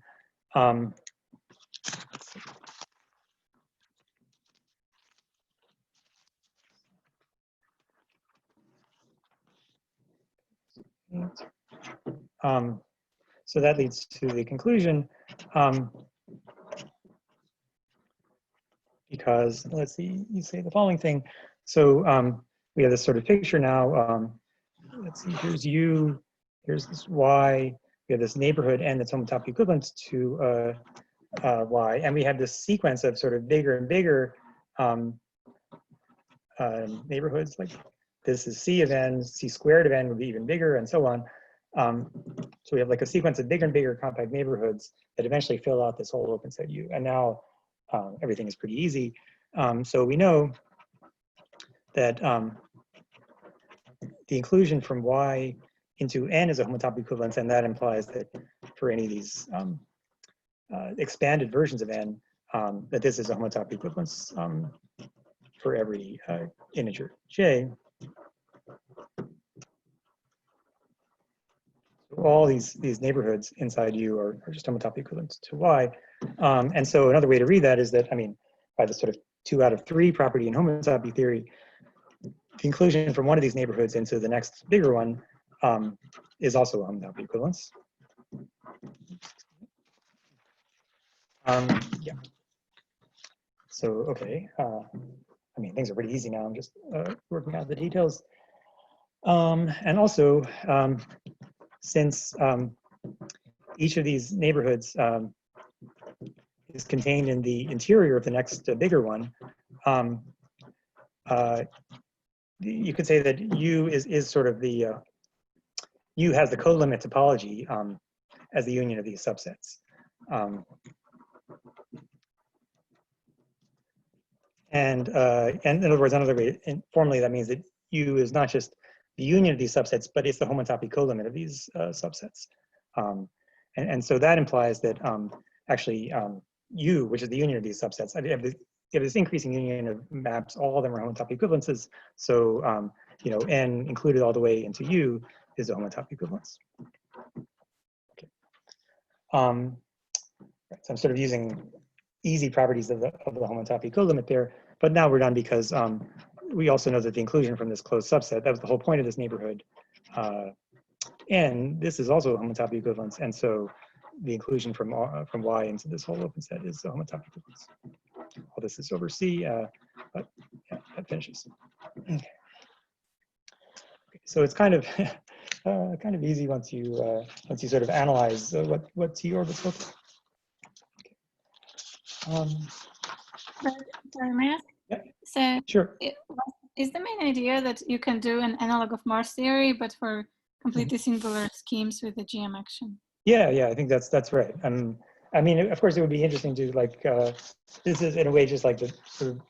So that leads to the conclusion, because let's see, you say the following thing. So we have this sort of picture now. Let's see, here's U, here's this Y. We have this neighborhood N that's homotopy equivalent to Y, and we have this sequence of sort of bigger and bigger neighborhoods. Like this is C of N, C squared of N would be even bigger, and so on. So we have like a sequence of bigger and bigger compact neighborhoods that eventually fill out this whole open set U. And now everything is pretty easy. So we know that the inclusion from Y into N is a homotopy equivalence, and that implies that for any of these expanded versions of N, that this is a homotopy equivalence for every integer J. All these neighborhoods inside U are just homotopy equivalent to Y. And so another way to read that is that, I mean, by the sort of 2 out of 3 property in homotopy theory, the inclusion from one of these neighborhoods into the next bigger one is also a homotopy equivalence. Yeah. So, okay. I mean, things are pretty easy now. I'm just working out the details. And also, since each of these neighborhoods is contained in the interior of the next bigger one, you could say that U is sort of the, U has the colimit topology as the union of these subsets. And in other words, another way, formally, that means that U is not just the union of these subsets, but it's the homotopy colimit of these subsets. And so that implies that actually U, which is the union of these subsets, you have this increasing union of maps, all of them are homotopy equivalences. So, you know, N included all the way into U, is a homotopy equivalence. Okay. So I'm sort of using easy properties of the homotopy colimit there, but now we're done because we also know that the inclusion from this closed subset, that was the whole point of this neighborhood. And this is also a homotopy equivalence, and so the inclusion from Y into this whole open set is a homotopy equivalence. All this is over C, but yeah, that finishes. Okay. So it's kind of kind of easy once you sort of analyze what T orbits look like. Sorry, may I ask? Yeah. So sure. Is the main idea that you can do an analog of Morse theory, but for completely singular schemes with the GM action? Yeah, I think that's right. I mean, of course, it would be interesting to like this is in a way just like the sort of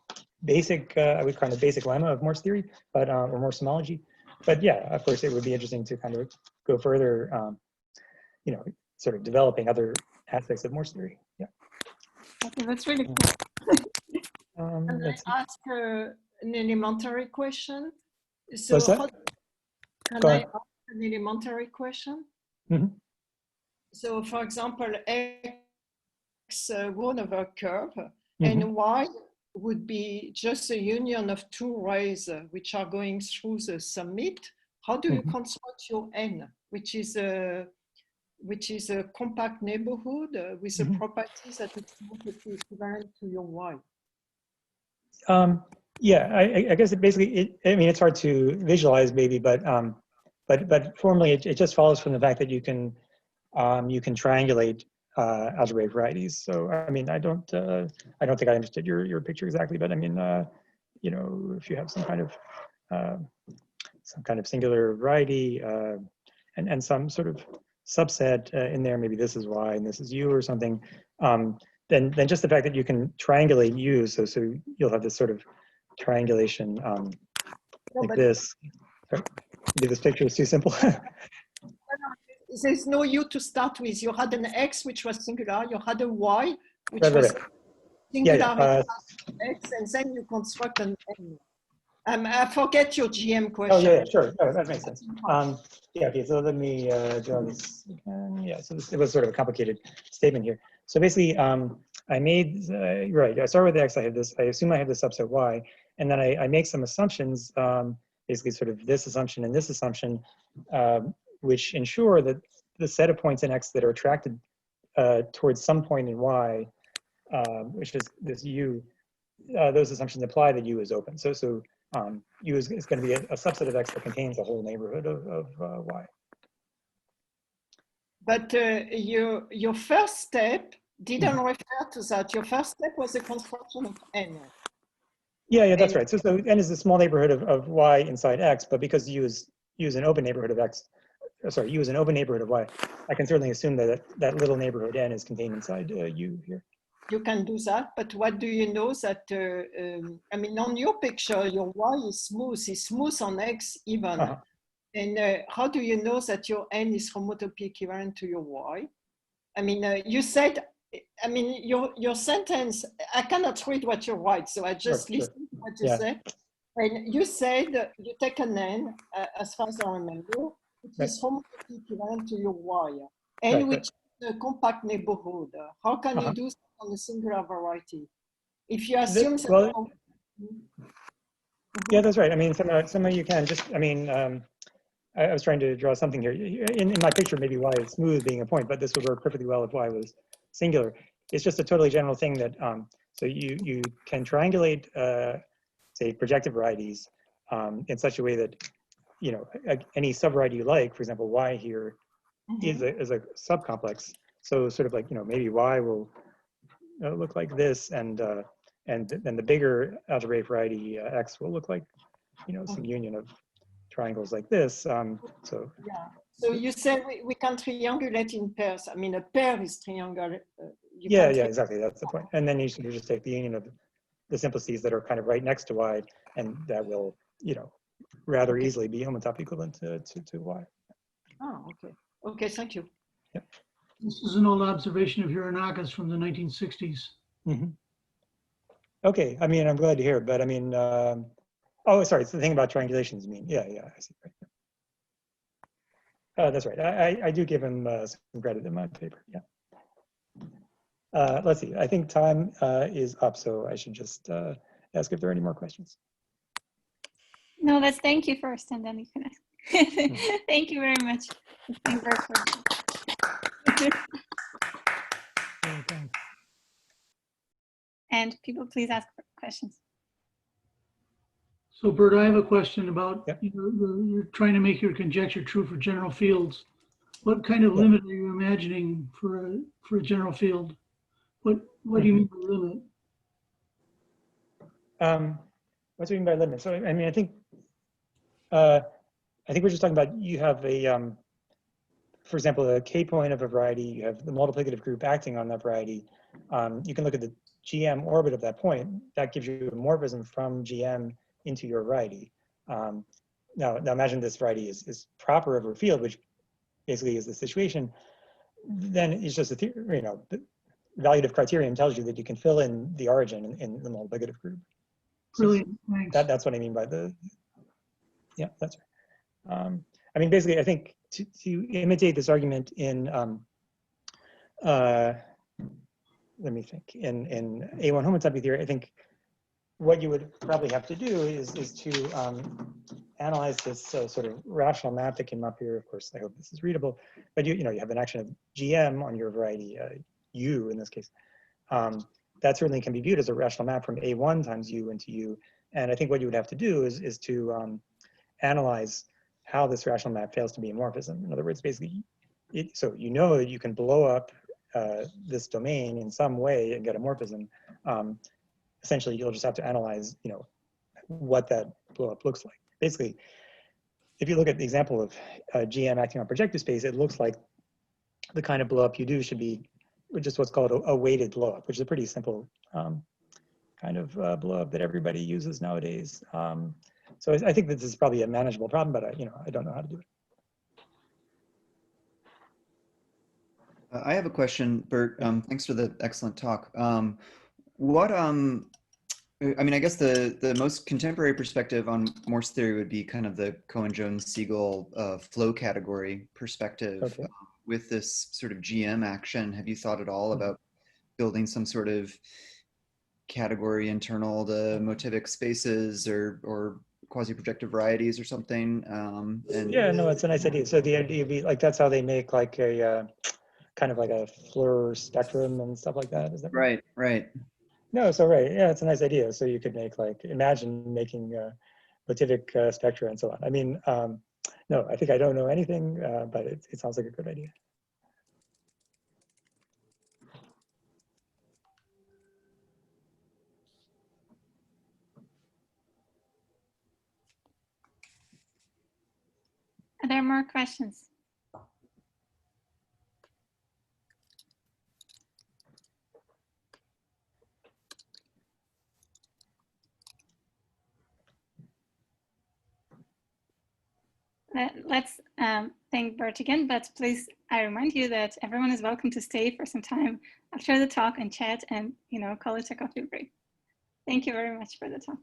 basic I would kind of basic lemma of Morse theory, but or Morse homology. But yeah, of course, it would be interesting to kind of go further, you know, sort of developing other aspects of Morse theory. Yeah. Okay, that's really cool. Can I ask an elementary question? So What's that? Can I ask an elementary question? Mm-hmm. So for example, X one over a curve, Mm-hmm. and Y would be just a union of two rays which are going through the summit. How do you construct your N, which is a compact neighborhood with the properties that it's multiply equivalent to your Y? Yeah, I guess it basically, I mean, it's hard to visualize maybe, but formally it just follows from the fact that you can triangulate algebraic varieties. So I mean, I don't think I understood your picture exactly, but I mean, you know, if you have some kind of singular variety and some sort of subset in there, maybe this is Y and this is U or something, then just the fact that you can triangulate U, so you'll have this sort of triangulation like this. Sorry, maybe this picture is too simple. There's no U to start with. You had an X which was singular. You had a Y which was singular X, and then you construct an N. I forget your GM question. Oh yeah, sure. Oh, that makes sense. Yeah. Okay. So let me draw this again. Yeah. So it was sort of a complicated statement here. So basically, I made right. I start with X. I have this. I assume I have the subset Y, and then I make some assumptions. Basically, sort of this assumption and this assumption, which ensure that the set of points in X that are attracted towards some point in Y, which is this U, those assumptions apply that U is open. So U is going to be a subset of X that contains a whole neighborhood of Y. But your first step didn't refer to that. Your first step was the construction of N. Yeah, that's right. So N is the small neighborhood of Y inside X, but because U is an open neighborhood of X, sorry, U is an open neighborhood of Y, I can certainly assume that little neighborhood N is contained inside U here. You can do that, but what do you know that, I mean, on your picture, your Y is smooth on X even. And how do you know that your N is homotopy equivalent to your Y? I mean, you said, I mean, your sentence, I cannot read what you write, so I just listen to what you say. And you said you take an N, as far as I remember, which is homotopy equivalent to your Y, and which is a compact neighborhood. How can you do that on a singular variety? If you assume that. Yeah, that's right. I mean, somehow you can just, I mean, I was trying to draw something here. In my picture, maybe Y is smooth being a point, but this would work perfectly well if Y was singular. It's just a totally general thing that, so you can triangulate, say, projective varieties in such a way that, you know, any subvariety you like, for example, Y here is a subcomplex. So sort of like, you know, maybe Y will look like this, and then the bigger algebraic variety X will look like, you know, some union of triangles like this. So you said we can triangulate in pairs. I mean, a pair is triangular. Yeah, exactly. That's the point. And then you should just take the union of the simplices that are kind of right next to Y, and that will, you know, rather easily be homotopy equivalent to Y. Oh, okay. Okay, thank you. Yep. This is an old observation of Hironaka's from the 1960s. Okay, I mean, I'm glad to hear it, but I mean, oh, sorry, it's the thing about triangulations, you mean? Yeah, I see. Right. That's right. I do give him some credit in my paper. Yeah. Let's see. I think time is up, so I should just ask if there are any more questions. No, let's thank you first, and then you can ask. Thank you very much. Thank Burt for And people, please ask questions. So Burt, I have a question about, Yep. you're trying to make your conjecture true for general fields. What kind of limit are you imagining for a general field? What do you mean by limit? What do you mean by limit? So I mean, I think we're just talking about, you have a, for example, a k point of a variety. You have the multiplicative group acting on that variety. You can look at the GM orbit of that point. That gives you a morphism from GM into your variety. Now imagine this variety is proper over a field, which basically is the situation. Then it's just a theory, the evaluative criterion tells you that you can fill in the origin in the multiplicative group. So Brilliant, thanks. that's what I mean by yeah, that's right. I mean, basically, I think to imitate this argument in, let me think, in A1 homotopy theory, I think what you would probably have to do is to analyze this sort of rational map that came up here. Of course, I hope this is readable, but you have an action of GM on your variety, U in this case. That certainly can be viewed as a rational map from A1 times U into U. And I think what you would have to do is to analyze how this rational map fails to be a morphism. In other words, basically, so that you can blow up this domain in some way and get a morphism. Essentially, you'll just have to analyze, what that blow up looks like. Basically, if you look at the example of GM acting on projective space, it looks like the kind of blow up you do should be just what's called a weighted blow up, which is a pretty simple kind of blow up that everybody uses nowadays. So I think this is probably a manageable problem, but I don't know how to do it. I have a question, Burt. Thanks for the excellent talk. I mean, I guess the most contemporary perspective on Morse theory would be kind of the Cohen-Jones-Siegel flow category perspective. Okay. With this sort of GM action. Have you thought at all about building some sort of category internal to motivic spaces or quasi-projective varieties or something? Yeah, no, it's a nice idea. So the idea would be like, that's how they make like a kind of like a Floer spectrum and stuff like that. Is that right? Right. No, so right. Yeah, it's a nice idea. So you could make imagine making motivic spectra and so on. I mean, no, I think I don't know anything, but it sounds like a good idea. Are there more questions? Let's thank Burt again, but please, I remind you that everyone is welcome to stay for some time after the talk and chat and, call it a coffee break. Thank you very much for the talk.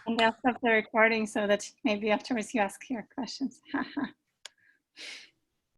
And I'll stop the recording so that maybe afterwards you ask your questions.